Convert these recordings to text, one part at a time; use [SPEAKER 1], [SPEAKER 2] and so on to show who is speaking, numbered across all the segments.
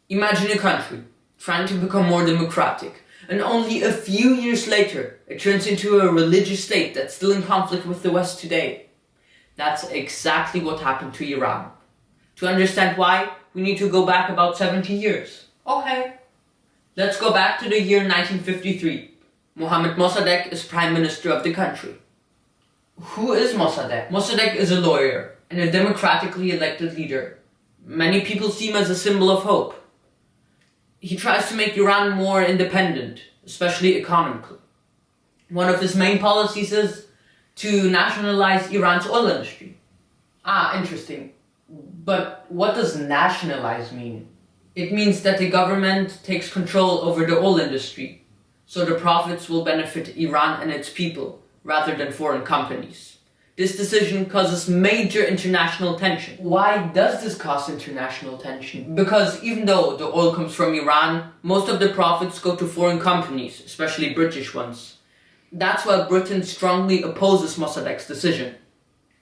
[SPEAKER 1] Imagine a country trying to become more democratic, and only a few years later it turns into a religious state that's still in conflict with the West today. That's exactly what happened to Iran. To understand why, we need to go back about 70 years. Okay. Let's go back to the year 1953. Mohammad Mossadegh is Prime Minister of the country. Who is Mossadegh? Mossadegh is a lawyer and a democratically elected leader. Many people see him as a symbol of hope. He tries to make Iran more independent, especially economically. One of his main policies is to nationalize Iran's oil industry. Interesting. But what does nationalize mean? It means that the government takes control over the oil industry, so the profits will benefit Iran and its people, rather than foreign companies. This decision causes major international tension. Why does this cause international tension? Because even though the oil comes from Iran, most of the profits go to foreign companies, especially British ones. That's why Britain strongly opposes Mossadegh's decision.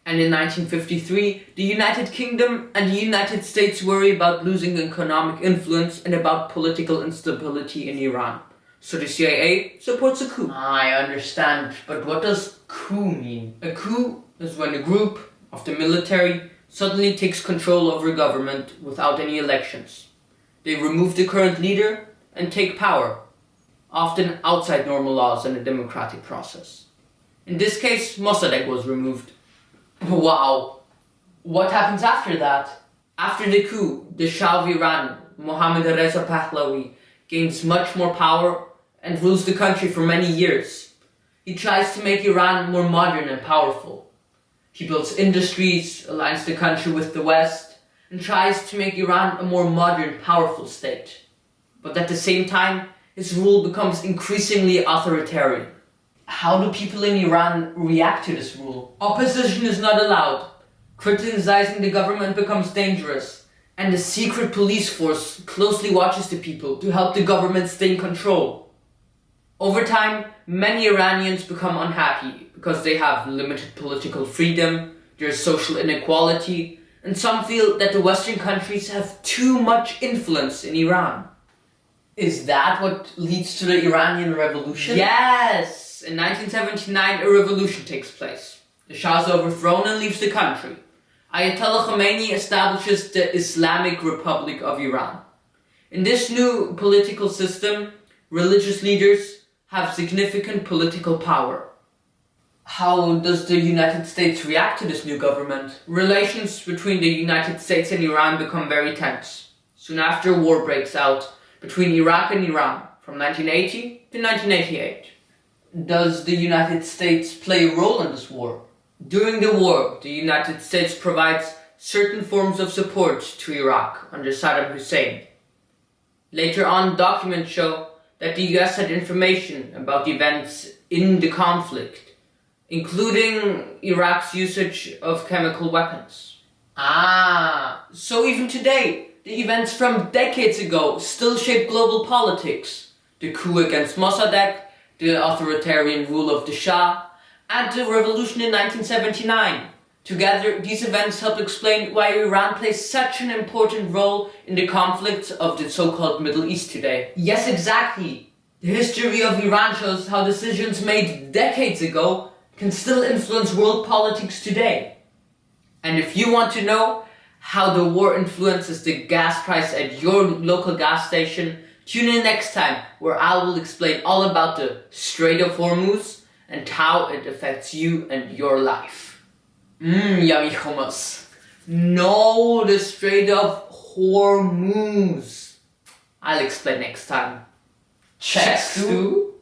[SPEAKER 1] And in 1953, the United Kingdom and the United States worry about losing economic influence and about political instability in Iran. So the CIA supports a coup. I understand, but what does coup mean? A coup is when a group of the military suddenly takes control over government without any elections. They remove the current leader and take power, often outside normal laws and a democratic process. In this case, Mossadegh was removed. Wow. What happens after that? After the coup, the Shah of Iran, Mohammad Reza Pahlavi, gains much more power and rules the country for many years. He tries to make Iran more modern and powerful. He builds industries, aligns the country with the West, and tries to make Iran a more modern, powerful state. But at the same time, his rule becomes increasingly authoritarian. How do people in Iran react to this rule? Opposition is not allowed. Criticizing the government becomes dangerous, and a secret police force closely watches the people to help the government stay in control. Over time, many Iranians become unhappy because they have limited political freedom, there's social inequality, and some feel that the Western countries have too much influence in Iran. Is that what leads to the Iranian Revolution? Yes! In 1979, a revolution takes place. The Shah is overthrown and leaves the country. Ayatollah Khomeini establishes the Islamic Republic of Iran. In this new political system, religious leaders have significant political power. How does the United States react to this new government? Relations between the United States and Iran become very tense. Soon after, war breaks out between Iraq and Iran from 1980 to 1988. Does the United States play a role in this war? During the war, the United States provides certain forms of support to Iraq under Saddam Hussein. Later on, documents show that the US had information about events in the conflict, including Iraq's usage of chemical weapons. So even today, the events from decades ago still shape global politics. The coup against Mossadegh, the authoritarian rule of the Shah, and the revolution in 1979. Together, these events help explain why Iran plays such an important role in the conflicts of the so-called Middle East today. Yes, exactly. The history of Iran shows how decisions made decades ago can still influence world politics today. And if you want to know how the war influences the gas price at your local gas station, tune in next time where I will explain all about the Strait of Hormuz and how it affects you and your life. Yummy hummus. No, the Strait of Hormuz. I'll explain next time. Checks too.